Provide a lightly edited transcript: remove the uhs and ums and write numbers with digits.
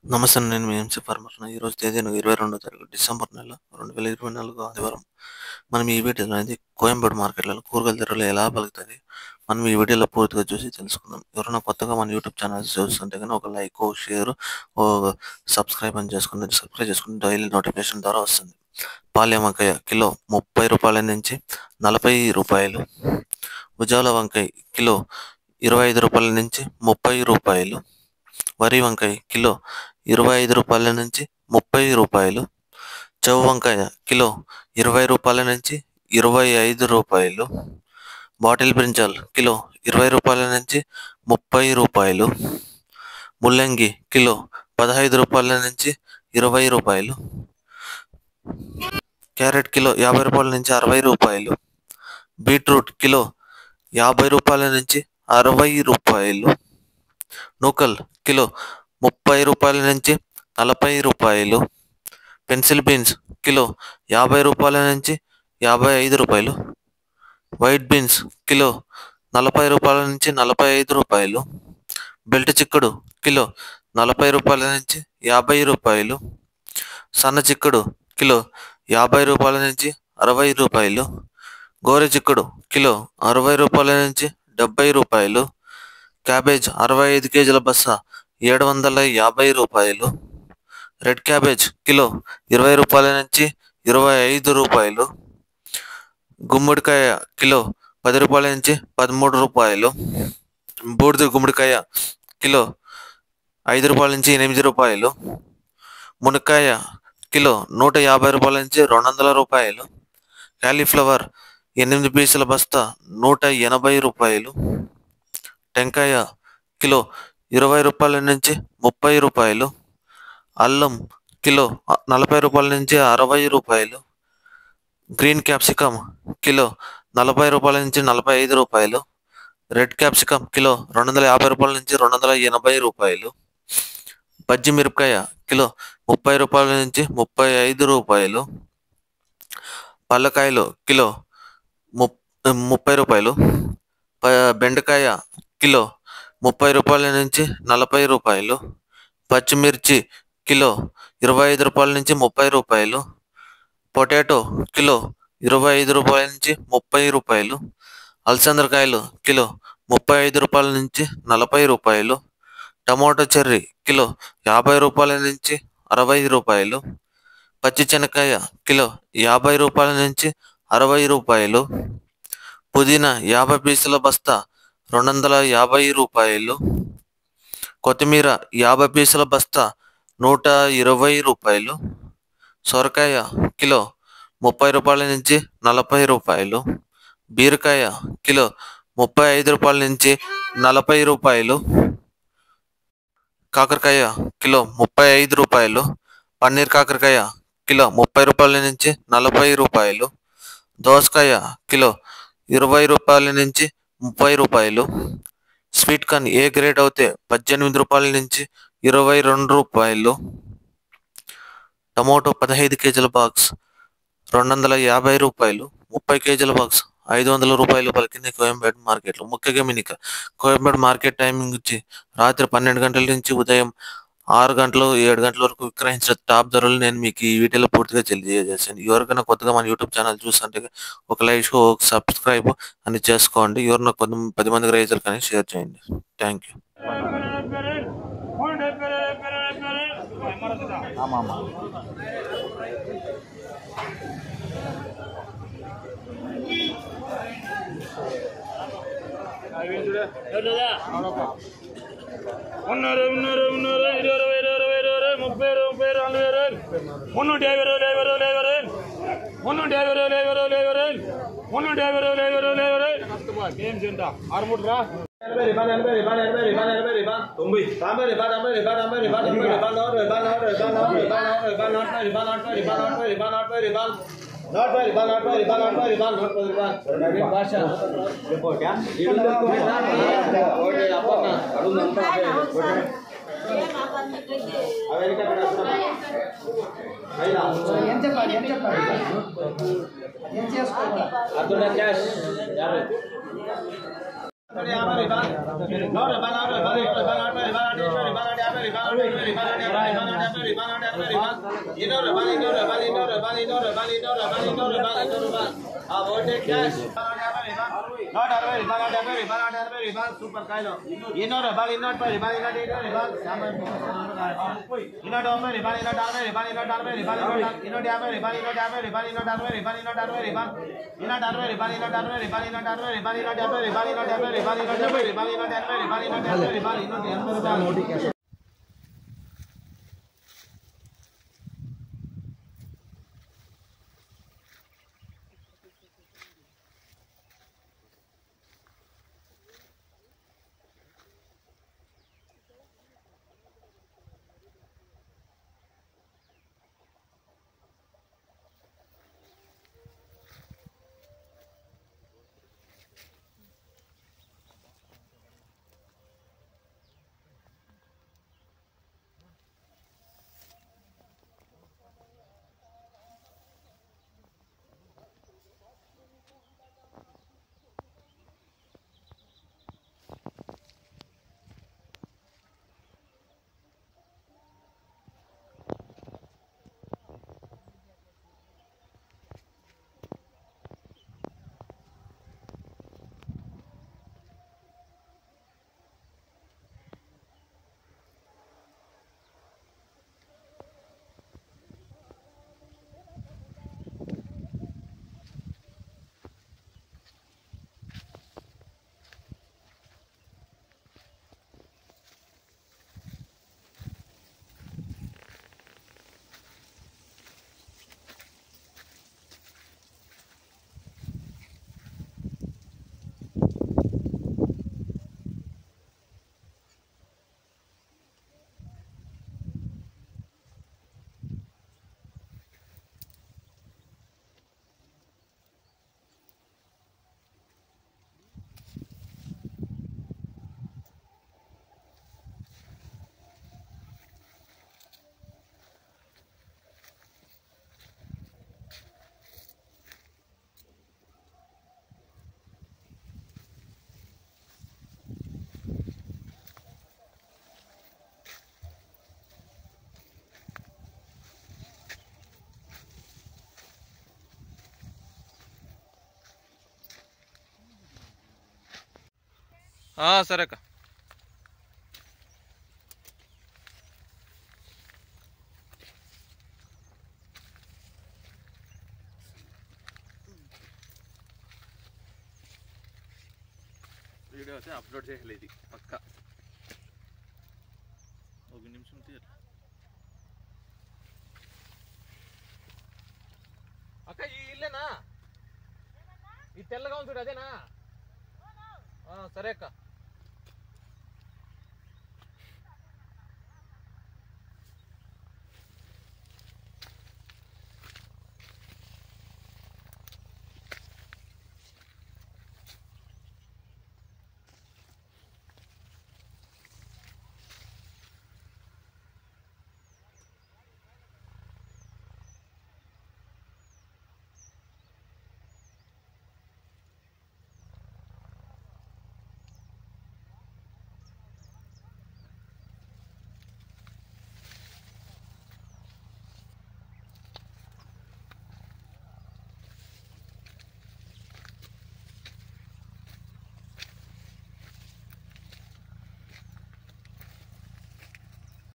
నమస్తే నేను మీ MC farmer. ఈరోజు తేదీ 22వ తారీఖు డిసెంబర్ నెల 2024 ఆదివారం. మనం ఈ వీడియోలో అనేది కోయంబేడు మార్కెట్లలో కూరగాయల ధరలు ఎలా పలుకుతుంది మనం ఈ వీడియోలో పూర్తిగా చూసి తెలుసుకుందాం. ఎవరైనా కొత్తగా మన యూట్యూబ్ ఛానల్ చూస్తుంటే కానీ ఒక లైక్, షేర్, ఓ సబ్స్క్రైబ్ చేసుకుని డైలీ నోటిఫికేషన్ ద్వారా వస్తుంది. పాలెం వంకాయ కిలో 30 రూపాయల నుంచి 40 రూపాయలు. ఉజాల వంకాయ కిలో 25 రూపాయల నుంచి 30 రూపాయలు. వరి వంకాయ కిలో 25 రూపాయల నుంచి 30 రూపాయలు. చౌ వంకాయ కిలో 20 రూపాయల నుంచి 25 రూపాయలు. బాటిల్ బ్రింజాల్ కిలో 20 రూపాయల నుంచి 30 రూపాయలు. ముల్లంగి కిలో 15 రూపాయల నుంచి 20 రూపాయలు. క్యారెట్ కిలో 50 రూపాయల నుంచి 60 రూపాయలు. బీట్రూట్ కిలో 50 రూపాయల నుంచి 60 రూపాయలు. నూకల్ కిలో 30 రూపాయల నుంచి 40 రూపాయలు. పెన్సిల్ బీన్స్ కిలో 50 రూపాయల నుంచి 55 రూపాయలు. వైట్ బీన్స్ కిలో 40 రూపాయల నుంచి 45 రూపాయలు. బెల్ట్ చిక్కుడు కిలో 40 రూపాయల నుంచి 50 రూపాయలు. సన్న చిక్కుడు కిలో 50 రూపాయల నుంచి 60 రూపాయలు. గోరె చిక్కుడు కిలో 60 రూపాయల నుంచి 70 రూపాయలు. క్యాబేజ్ 65 కేజీల బస్తా 750 రూపాయలు. రెడ్ క్యాబేజ్ కిలో 20 రూపాయల నుంచి 25 రూపాయలు. గుమ్మడికాయ కిలో 10 రూపాయల నుంచి 13 రూపాయలు. బూడిద గుమ్మడికాయ కిలో 5 రూపాయల నుంచి 8 రూపాయలు. మునక్కాయ కిలో 150 రూపాయల నుంచి 200 రూపాయలు. కాలీఫ్లవర్ 8 పీసుల బస్తా 180 రూపాయలు. టెంకాయ కిలో 20 రూపాయల నుంచి 30 రూపాయలు. అల్లం కిలో 40 రూపాయల నుంచి 60 రూపాయలు. గ్రీన్ క్యాప్సికమ్ కిలో 40 రూపాయల నుంచి 45 రూపాయలు. రెడ్ క్యాప్సికమ్ కిలో 250 రూపాయల నుంచి 280 రూపాయలు. బజ్జి మిరపకాయ కిలో 30 రూపాయల నుంచి 35 రూపాయలు. పల్లకాయలు కిలో 30 రూపాయలు. బెండకాయ కిలో 30 రూపాయల నుంచి 40 రూపాయలు. పచ్చిమిర్చి కిలో 25 రూపాయల నుంచి 30 రూపాయలు. పొటాటో కిలో 25 రూపాయల నుంచి 30 రూపాయలు. అలసందకాయలు కిలో 35 రూపాయల నుంచి 40 రూపాయలు. టమాటో చెర్రీ కిలో 50 రూపాయల నుంచి 60 రూపాయలు. పచ్చి శనక్కాయ కిలో 50 రూపాయల నుంచి 60 రూపాయలు. పుదీనా 50 పీసుల బస్తా 250 రూపాయలు. కొత్తిమీర 50 పీసుల బస్తా 120 రూపాయలు. సొరకాయ కిలో 30 రూపాయల నుంచి 40 రూపాయలు. బీరకాయ కిలో 35 రూపాయల నుంచి 40 రూపాయలు. కాకరకాయ కిలో 35 రూపాయలు. పన్నీర్ కాకరకాయ కిలో 30 రూపాయల నుంచి 40 రూపాయలు. దోసకాయ కిలో 20 రూపాయల నుంచి 30 రూపాయలు. స్వీట్ కార్న్ ఏ గ్రేడ్ అవుతే 18 రూపాయల నుంచి 22 రూపాయలు. టమాటో 15 కేజీల బాక్స్ 250 రూపాయలు. 30 కేజీల బాక్స్ 500 రూపాయలు పలికింది కోయంబేడు మార్కెట్లో. ముఖ్యంగా గమనిక, కోయంబేడు మార్కెట్ టైమింగ్ వచ్చి రాత్రి 12 గంటల నుంచి ఉదయం 6 గంటలు 7 గంటల వరకు విక్రయించిన టాప్ ధరలు నేను మీకు ఈ వీడియోలో పూర్తిగా తెలియజేసాను. ఎవరికైనా కొత్తగా మన యూట్యూబ్ ఛానల్ చూస్తుంటే ఒక లైక్, ఒక సబ్స్క్రైబ్ అని చేసుకోండి. ఎవరైనా 10 మందికి రైతులు కానీ షేర్ చేయండి. Thank you. Munnuru 50 super kailo inor bal inor par bal inor bal samar inor dombe bal inor darbe bal inor darbe bal inor darbe bal inor darbe bal inor darbe bal inor darbe bal inor darbe bal inor darbe bal inor darbe bal inor darbe bal inor darbe bal inor darbe bal inor darbe bal inor darbe bal inor darbe సరే అక్క. Video అయితే upload చేయలేదు పక్క ఒక నిమిషం తీయ అక్క. ఈ ఇల్లేనా? ఈ తెల్లగా ఉంది చూడు అదేనా? సరే అక్క.